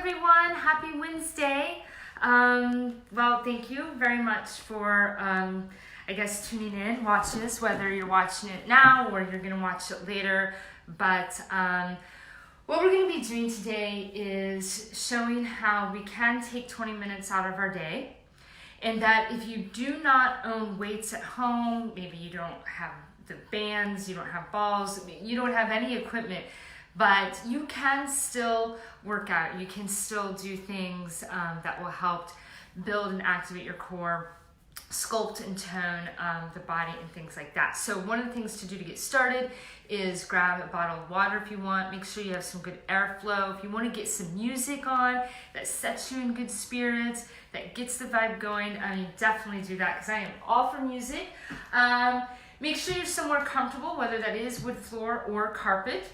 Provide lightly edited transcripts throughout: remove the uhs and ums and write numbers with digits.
everyone. Happy Wednesday. Well, thank you very much for, tuning in, watching this, whether you're watching it now or you're going to watch it later. But what we're going to be doing today is showing how we can take 20 minutes out of our day. And that if you do not own weights at home, maybe you don't have the bands, you don't have balls, you don't have any equipment, but you can still work out. You can still do things that will help build and activate your core, sculpt and tone the body and things like that. So one of the things to do to get started is grab a bottle of water if you want. Make sure you have some good airflow. If you want to get some music on that sets you in good spirits, that gets the vibe going, definitely do that because I am all for music. Make sure you're somewhere comfortable, whether that is wood floor or carpet.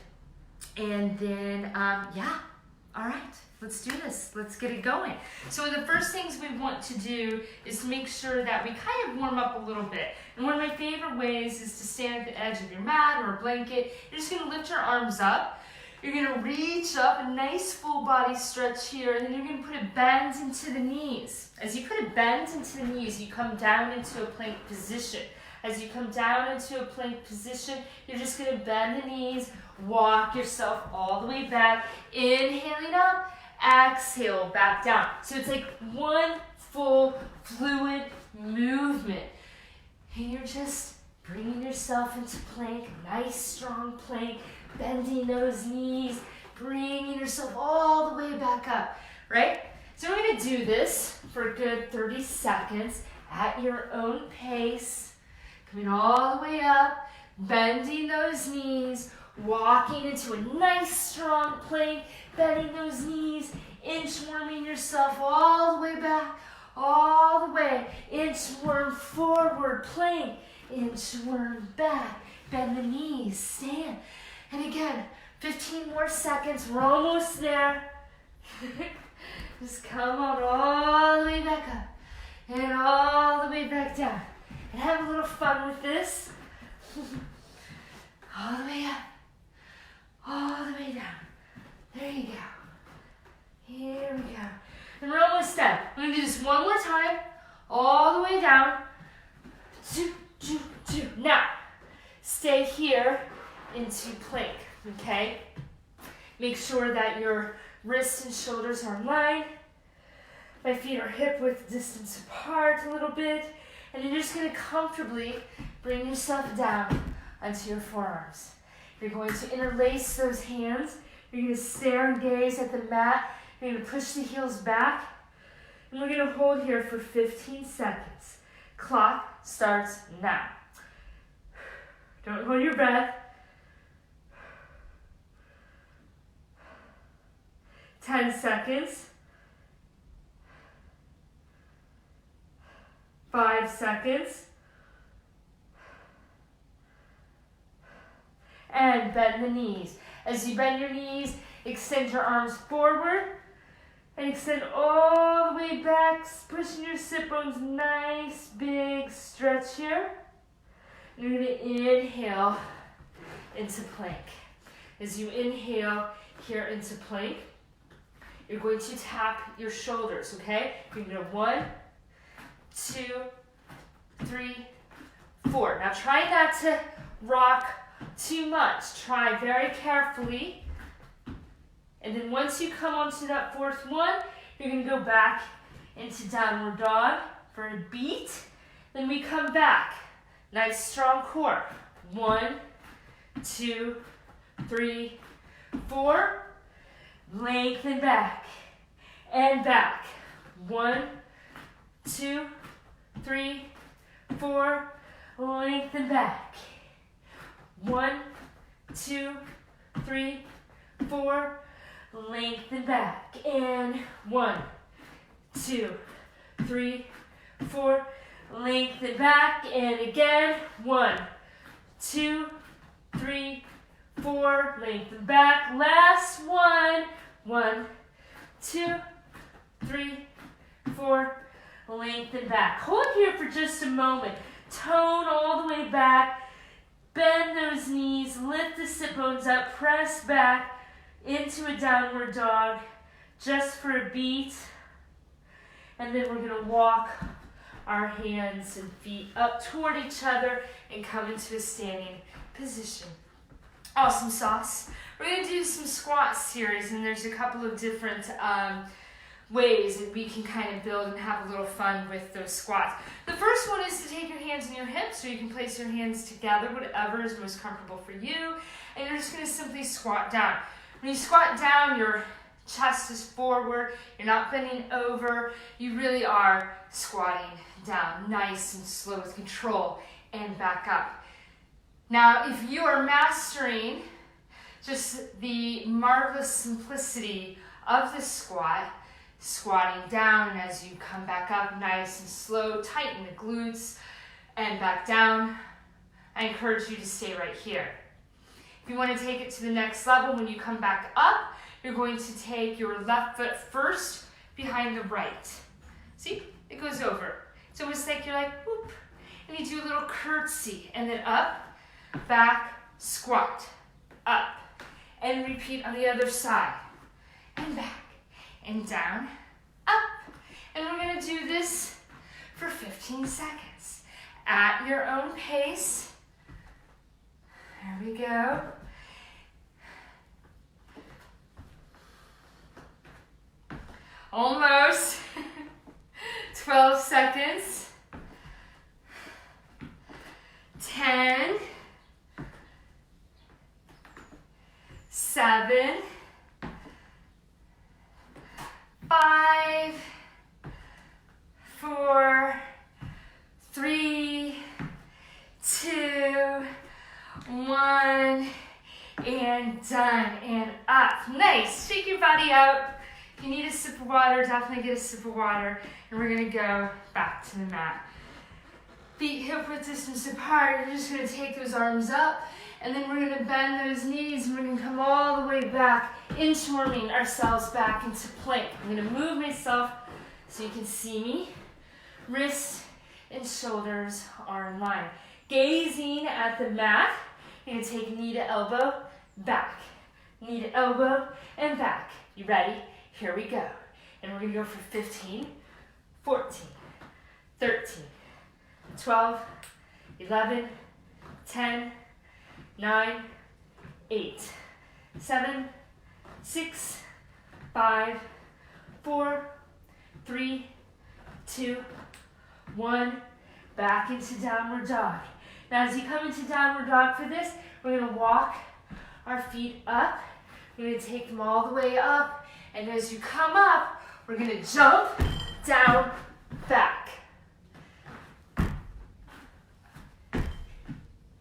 And then, all right, let's do this. Let's get it going. So one of the first things we want to do is to make sure that we kind of warm up a little bit. And one of my favorite ways is to stand at the edge of your mat or a blanket. You're just going to lift your arms up. You're going to reach up, a nice full body stretch here, and then you're going to put a bend into the knees. As you put a bend into the knees, you come down into a plank position. As you come down into a plank position, you're just going to bend the knees, walk yourself all the way back, inhaling up, exhale back down. So it's like one full fluid movement. And you're just bringing yourself into plank, nice strong plank, bending those knees, bringing yourself all the way back up, right? So we're going to do this for a good 30 seconds at your own pace. Coming all the way up, bending those knees, walking into a nice strong plank, bending those knees, inchworming yourself all the way back, all the way, inchworm forward, plank, inchworm back, bend the knees, stand. And again, 15 more seconds, we're almost there. Just come on all the way back up and all the way back down. And have a little fun with this. All the way up, all the way down. There you go. Here we go. And we're almost done. We're going to do this one more time, all the way down. 2, 2, 2. Now, stay here into plank, okay? Make sure that your wrists and shoulders are in line. My feet are hip width distance apart a little bit. And you're just going to comfortably bring yourself down onto your forearms. You're going to interlace those hands. You're going to stare and gaze at the mat. You're going to push the heels back. And we're going to hold here for 15 seconds. Clock starts now. Don't hold your breath. 10 seconds. 5 seconds. And bend the knees. As you bend your knees, extend your arms forward and extend all the way back, pushing your sit bones, nice big stretch here. And you're going to inhale into plank. As you inhale here into plank, you're going to tap your shoulders, okay? You're going to go 1, 2, 3, 4. Now try not to rock too much. Try very carefully. And then once you come onto that fourth one, you're going to go back into downward dog for a beat. Then we come back. Nice strong core. 1, 2, 3, 4. Lengthen back and back. 1, 2, 3, 4, lengthen back. 1, 2, 3, 4, lengthen back. And 1, 2, 3, 4, lengthen back. And again, 1, 2, 3, 4, lengthen back. Last one. 1, 2, 3, 4, lengthen back. Hold here for just a moment. Tone all the way back. Bend those knees. Lift the sit bones up. Press back into a downward dog. just for a beat. And then we're gonna walk our hands and feet up toward each other and come into a standing position. Awesome sauce. We're gonna do some squat series, and there's a couple of different ways that we can kind of build and have a little fun with those squats. The first one is to take your hands on your hips, or you can place your hands together, whatever is most comfortable for you, and you're just gonna simply squat down. When you squat down, your chest is forward, you're not bending over, you really are squatting down, nice and slow with control, and back up. Now, if you are mastering just the marvelous simplicity of the squat, squatting down, and as you come back up, nice and slow, tighten the glutes, and back down, I encourage you to stay right here. If you want to take it to the next level, when you come back up, you're going to take your left foot first behind the right. See, it goes over. It's almost like you're like, whoop, and you do a little curtsy, and then up, back, squat, up, and repeat on the other side, and back, and down, up. And we're gonna do this for 15 seconds at your own pace. There we go. Almost. 12 seconds. 10. 7. 5, 4, 3, 2, 1, and done, and up. Nice. Shake your body out. If you need a sip of water, definitely get a sip of water, and we're gonna go back to the mat. Feet hip-width distance apart. You're just gonna take those arms up, and then we're gonna bend those knees, and we're gonna come all the way back, inchworming ourselves back into plank. I'm gonna move myself so you can see me. Wrists and shoulders are in line. Gazing at the mat, you're gonna take knee to elbow, back. Knee to elbow, and back. You ready? Here we go. And we're gonna go for 15, 14, 13, 12, 11, 10, 9, 8, 7, 6, 5, 4, 3, 2, 1. Back into downward dog. Now as you come into downward dog for this, we're gonna walk our feet up. We're gonna take them all the way up. And as you come up, we're gonna jump, down, back.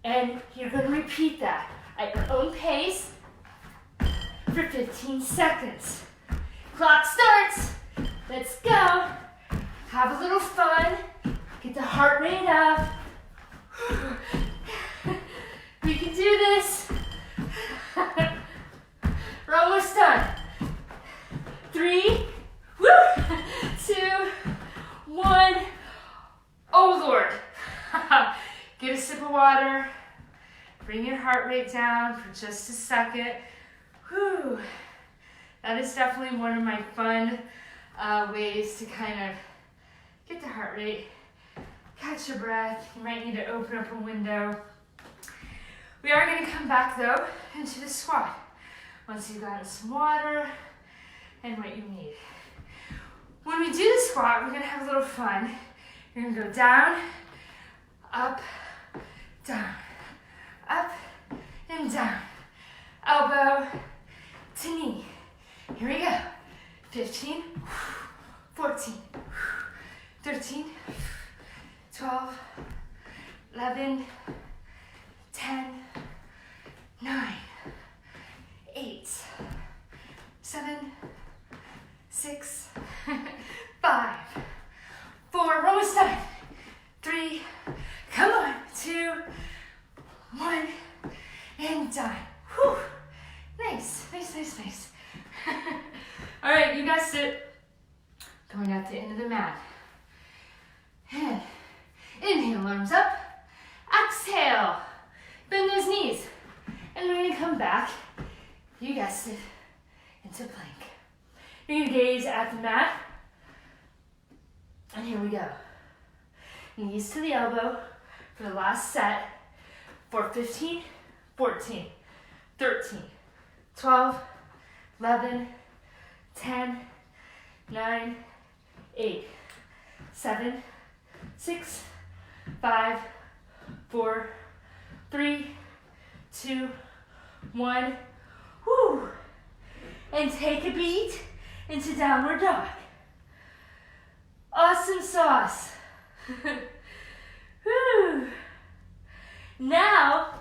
And you're gonna repeat that at your own pace for 15 seconds. Clock starts. Let's go. Have a little fun. Get the heart rate up. We can do this. We're almost done. 3, 2, 1. Oh Lord. Get a sip of water. Bring your heart rate down for just a second. Whew. That is definitely one of my fun ways to kind of get the heart rate, catch your breath. You might need to open up a window. We are going to come back though into the squat once you've gotten some water and what you need. When we do the squat, we're going to have a little fun. You're going to go down, up, down, up, and down. Elbow to knee. Here we go. 15, 14, 13, 12, 11, 10, 9, 8, 7, 6, 5, 4, we're almost done. 3, come on, 2, 1, and done. Whew. Nice, nice, nice, nice. All right, you guessed it. Going at the end of the mat. And inhale, arms up. Exhale. Bend those knees. And we're gonna come back, you guessed it, into plank. You're gonna gaze at the mat. And here we go. Knees to the elbow for the last set. For 15, 14, 13, 12, 11, 10, 9, 8, 7, 6, 5, 4, 3, 2, 1. Woo! And take a beat into downward dog. Awesome sauce. Woo! Now,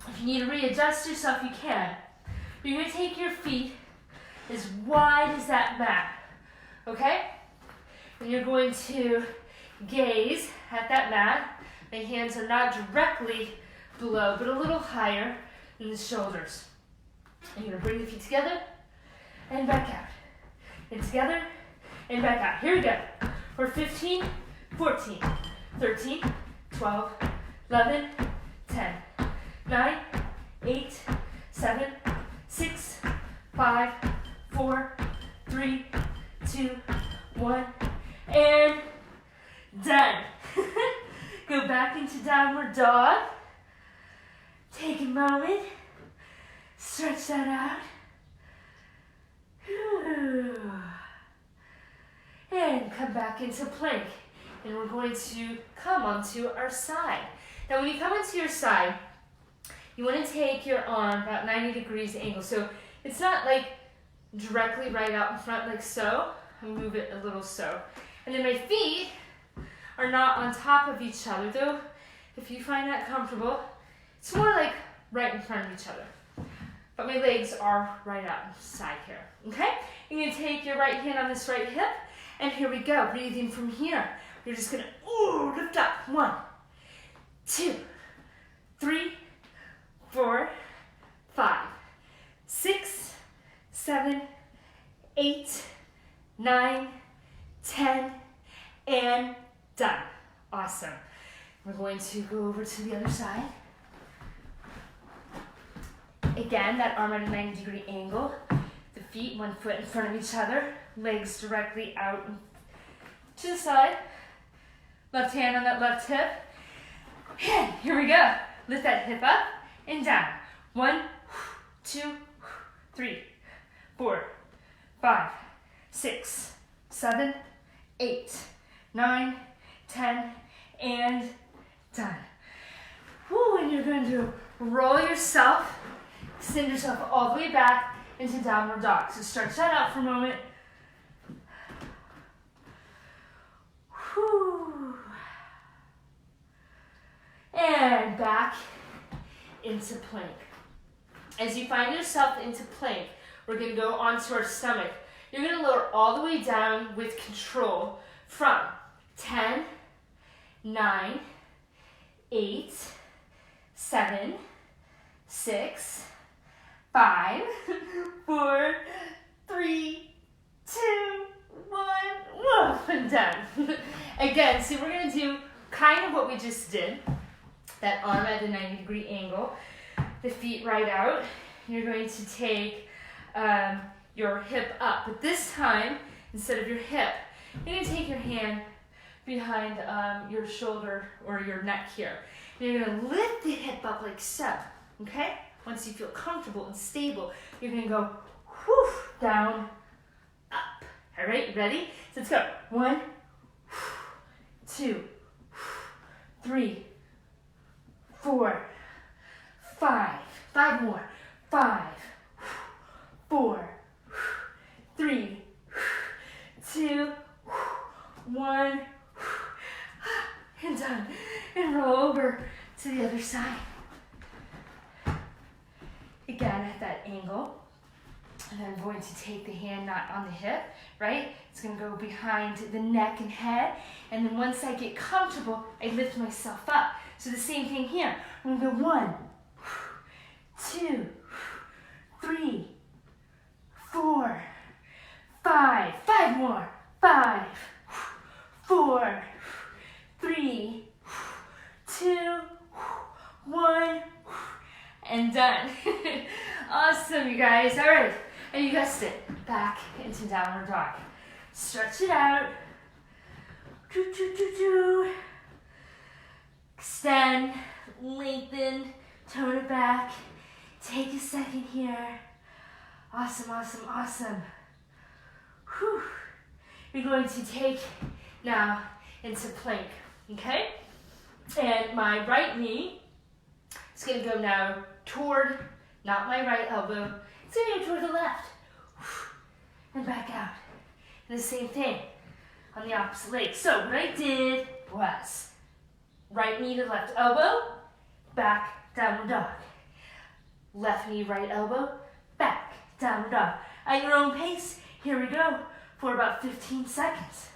if you need to readjust yourself, you can. You're going to take your feet as wide as that mat, okay? And you're going to gaze at that mat. The hands are not directly below, but a little higher than the shoulders. And you're going to bring the feet together and back out. And together and back out. Here we go. For 15, 14, 13, 12, 11, 10, 9, 8, 7, 6, 5, 4, 3, 2, 1, and done. Go back into downward dog. Take a moment. Stretch that out. And come back into plank. And we're going to come onto our side. Now when you come onto your side, you want to take your arm about 90 degrees angle. So it's not like directly right out in front like so. I move it a little so. And then my feet are not on top of each other, though if you find that comfortable, it's more like right in front of each other. But my legs are right out side here, okay? You're gonna take your right hand on this right hip, and here we go, breathing from here. You're just gonna, lift up. 1, 2, 3, 4, 5, 6, 7, 8, 9, 10, and done. Awesome. We're going to go over to the other side. Again, that arm at a 90-degree angle. The feet 1 foot in front of each other. Legs directly out to the side. Left hand on that left hip. And here we go. Lift that hip up and down. 1, 2, 3, 4, 5, 6, 7, 8, 9, 10, and done. Woo, and you're going to roll yourself, extend yourself all the way back into downward dog. So stretch that out for a moment. Whew. And back into plank. As you find yourself into plank, we're going to go onto our stomach. You're going to lower all the way down with control from 10, 9, 8, 7, 6, 5, 4, 3, 2, 1, woof, and done. Again, so we're going to do kind of what we just did. That arm at the 90-degree angle, the feet right out. You're going to take your hip up, but this time, instead of your hip, you're going to take your hand behind your shoulder or your neck here. And you're going to lift the hip up like so, okay? Once you feel comfortable and stable, you're going to go whoosh, down, up. All right, ready? So let's go. 1, 2, 3, 4, 5. 5 more. 5, 4, 3, 2, 1, and done. And roll over to the other side. Again at that angle. And I'm going to take the hand not on the hip, right? It's going to go behind the neck and head. And then once I get comfortable, I lift myself up. So the same thing here. I'm going to go 1, 2, 3, 4, 5. 5 more. 5, 4, 3, 2, 1, and done. Awesome, you guys. All right. And you guessed it. back into downward dog. Stretch it out. Extend, lengthen, tone it back. Take a second here. Awesome, awesome, awesome. Whew. You're going to take now into plank, okay? And my right knee is going to go now toward, not my right elbow, it's going to go toward the left. And back out. And the same thing on the opposite leg. So what I did was right knee to left elbow, back, downward dog. Left knee, right elbow, back, downward dog. At your own pace, here we go for about 15 seconds.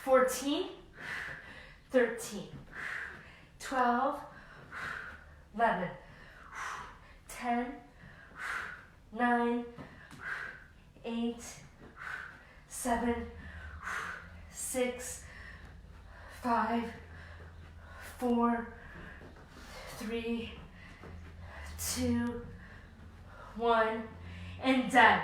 14, 13, 12, 11, 10, 9, 8, 7, 6, 5, 4, 3, 2, 1, and done.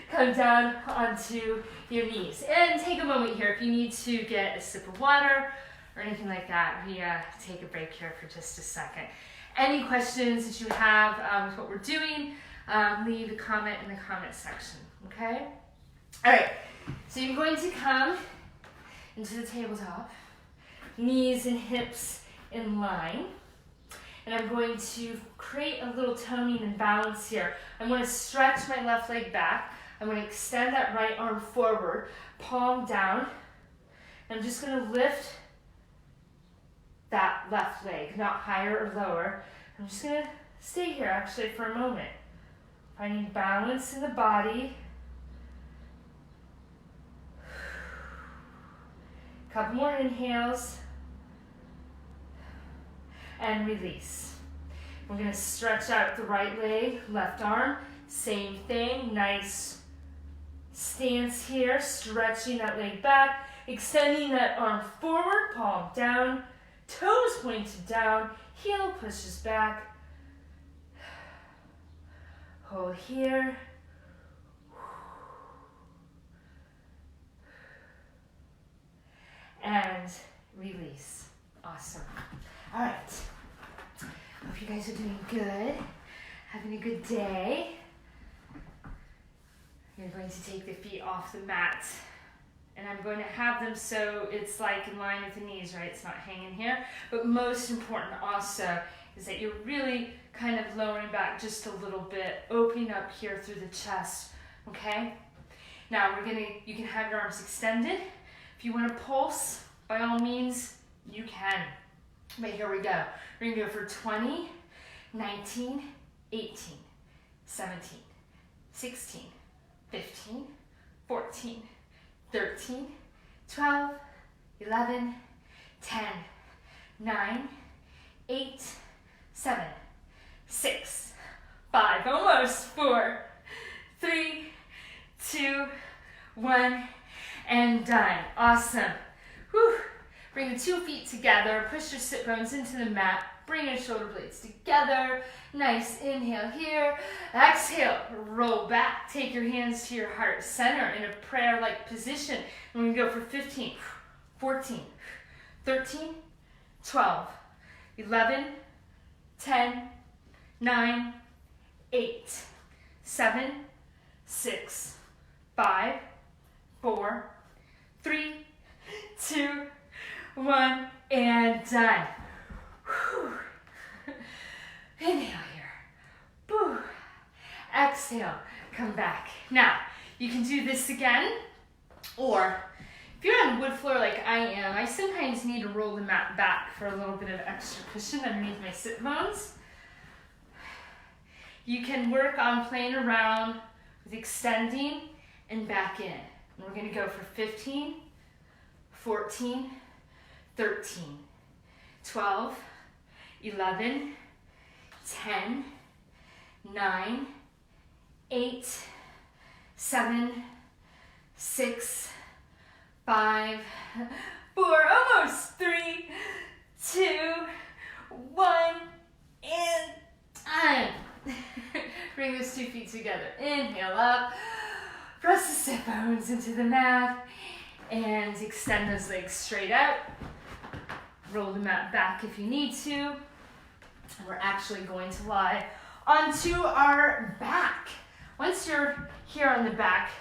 Come down onto your knees. And take a moment here if you need to get a sip of water or anything like that. We take a break here for just a second. Any questions that you have with what we're doing, leave a comment in the comment section, okay? All right, so you're going to come into the tabletop, knees and hips in line. And I'm going to create a little toning and balance here. I'm going to stretch my left leg back. I'm going to extend that right arm forward, palm down. I'm just going to lift that left leg, not higher or lower. I'm just going to stay here actually for a moment. Finding balance in the body. Couple more inhales. And release. We're going to stretch out the right leg, left arm, same thing, nice stance here, stretching that leg back, extending that arm forward, palm down, toes pointed down, heel pushes back. Hold here. And release. Awesome. All right, hope you guys are doing good, having a good day. You're going to take the feet off the mat, and I'm going to have them so it's like in line with the knees, right? It's not hanging here, but most important also is that you're really kind of lowering back just a little bit, opening up here through the chest, okay? Now you can have your arms extended. If you want to pulse, by all means, you can. But here we go. We're going to go for 20, 19, 18, 17, 16, 15, 14, 13, 12, 11, 10, 9, 8, 7, 6, 5, almost 4, 3, 2, 1, and done. Awesome. Whew. Bring the 2 feet together, push your sit bones into the mat, bring your shoulder blades together. Nice inhale here. Exhale, roll back. Take your hands to your heart center in a prayer-like position. And we're going to go for 15, 14, 13, 12, 11, 10, 9, 8, 7, 6, 5, 4, 3, 2, 1, and done. Whew. Inhale here. Whew. Exhale, come back. Now, you can do this again, or if you're on wood floor like I am, I sometimes need to roll the mat back for a little bit of extra cushion underneath my sit bones. You can work on playing around with extending and back in. And we're going to go for 15, 14, 13, 12, 11, 10, 9, 8, 7, 6, 5, 4, almost 3, 2, 1, and done. Bring those 2 feet together. Inhale up. Press the sit bones into the mat. And extend those legs straight out. Roll the mat back if you need to. We're actually going to lie onto our back. Once you're here on the back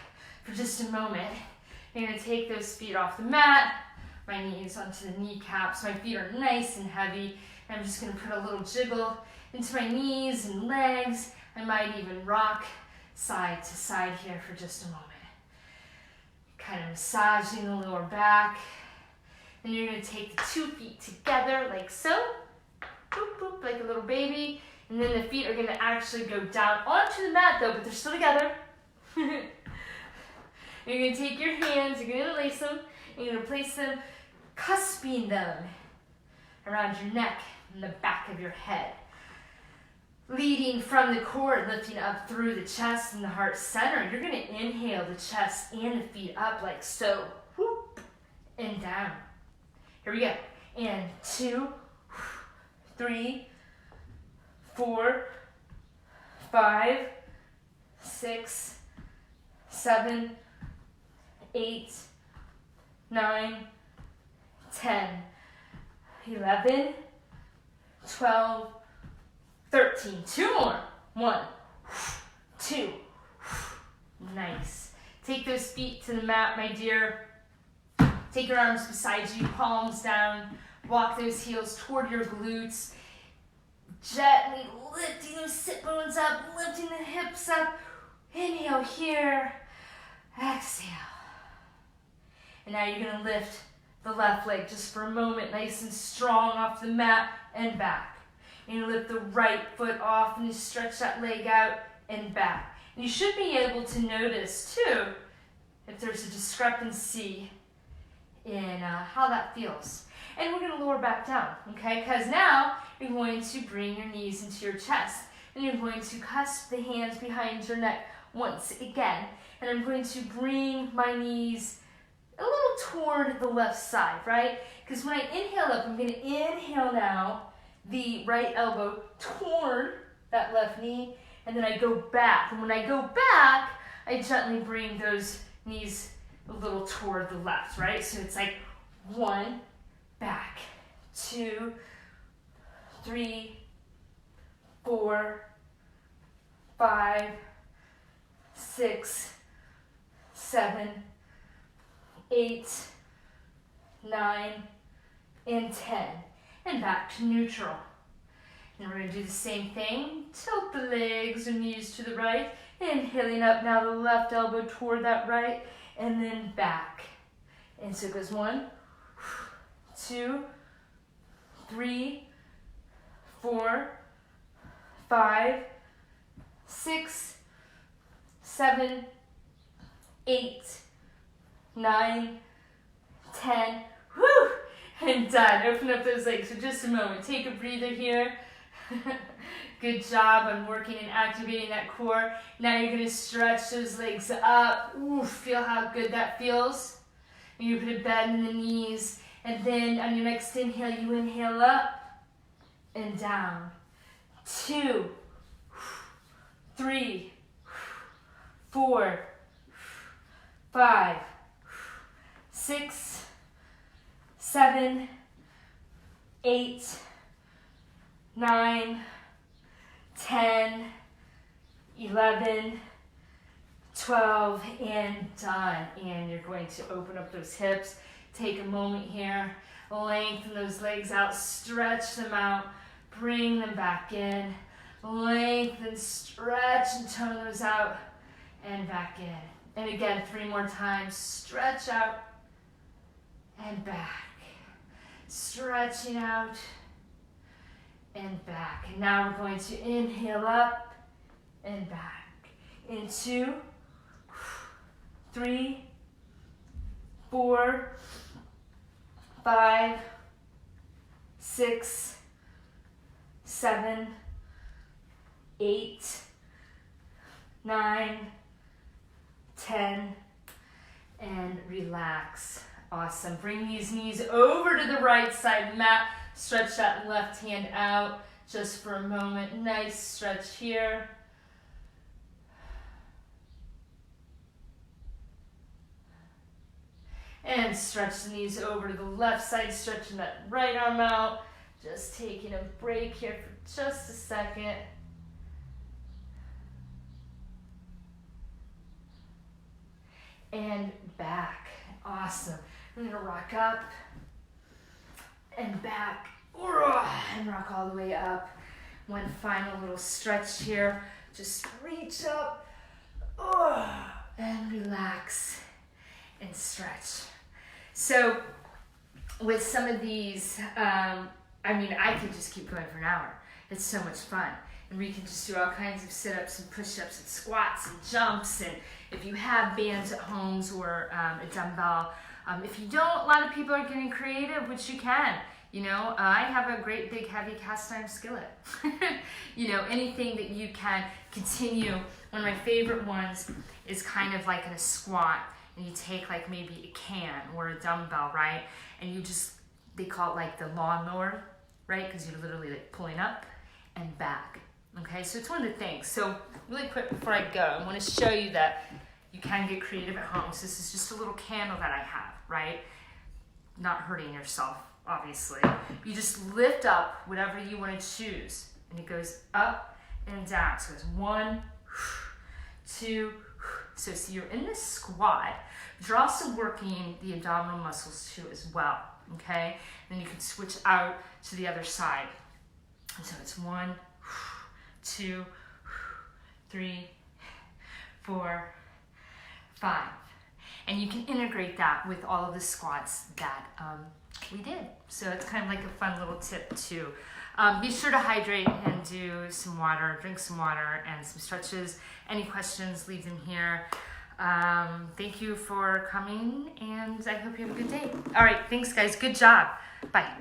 for just a moment, you're going to take those feet off the mat, my knees onto the kneecaps. My feet are nice and heavy. And I'm just going to put a little jiggle into my knees and legs. I might even rock side to side here for just a moment. Kind of massaging the lower back. And you're going to take the 2 feet together like so. Boop, boop, like a little baby. And then the feet are going to actually go down onto the mat though, but they're still together. You're going to take your hands, you're going to lace them, and you're going to place them, cusping them around your neck and the back of your head. Leading from the core, lifting up through the chest and the heart center. You're going to inhale the chest and the feet up like so. Whoop, and down. Here we go. And 2, 3, 4, 5, 6, 7, 8, 9, 10, 11, 12, 13. 2 more. 1, 2. Nice. Take those feet to the mat, my dear. Take your arms beside you, palms down. Walk those heels toward your glutes. Gently lifting those sit bones up, lifting the hips up. Inhale here. Exhale. And now you're going to lift the left leg just for a moment, nice and strong off the mat and back. And you lift the right foot off and you stretch that leg out and back. And you should be able to notice too if there's a discrepancy in how that feels. And we're going to lower back down, okay? Because now you're going to bring your knees into your chest. And you're going to cusp the hands behind your neck once again. And I'm going to bring my knees a little toward the left side, right? Because when I inhale up, I'm going to inhale now the right elbow toward that left knee. And then I go back. And when I go back, I gently bring those knees a little toward the left, right? So it's like 1, back, 2, 3, 4, 5, 6, 7, 8, 9, and 10. And back to neutral. And we're going to do the same thing. Tilt the legs and knees to the right. Inhaling up now the left elbow toward that right. And then back. And so it goes 1, 2, 3, 4, 5, 6, 7, 8, 9, 10. Woo! And done. Open up those legs for just a moment. Take a breather here. Good job on working and activating that core. Now you're going to stretch those legs up. Ooh, feel how good that feels. And you put a bend in the knees. And then on your next inhale, you inhale up and down. 2, 3, 4, 5, 6, 7, 8, 9, 10, 11, 12, and done. And you're going to open up those hips. Take a moment here. Lengthen those legs out. Stretch them out. Bring them back in. Lengthen, stretch, and tone those out. And back in. And again, 3 more times. Stretch out and back. Stretching out and back. And now we're going to inhale up and back. In 2, 3, 4, 5, 6, 7, 8, 9, 10, and relax. Awesome. Bring these knees over to the right side mat. Stretch that left hand out. just for a moment. Nice stretch here. And stretch the knees over to the left side, stretching that right arm out. Just taking a break here for just a second. And back. Awesome. I'm gonna rock up and back. And rock all the way up. One final little stretch here. Just reach up and relax and stretch. So with some of these, I mean, I could just keep going for an hour. It's so much fun. And we can just do all kinds of sit-ups and push-ups and squats and jumps. And if you have bands at homes or a dumbbell, if you don't, a lot of people are getting creative, which you can. You know, I have a great big heavy cast iron skillet. You know, anything that you can continue. One of my favorite ones is kind of like in a squat. And you take like maybe a can or a dumbbell, right? And you just, they call it like the lawnmower, right? Because you're literally like pulling up and back. Okay, so it's one of the things. So really quick before I go, I want to show you that you can get creative at home. So this is just a little candle that I have, right? Not hurting yourself, obviously. You just lift up whatever you want to choose. And it goes up and down. So it's 1, 2, so you're in this squat, but you're also working the abdominal muscles too as well, okay? Then you can switch out to the other side. And so it's 1, 2, 3, 4, 5. And you can integrate that with all of the squats that we did. So it's kind of like a fun little tip too. Be sure to hydrate and do some water, drink some water and some stretches. Any questions, leave them here. Thank you for coming and I hope you have a good day. All right, thanks guys, good job. Bye.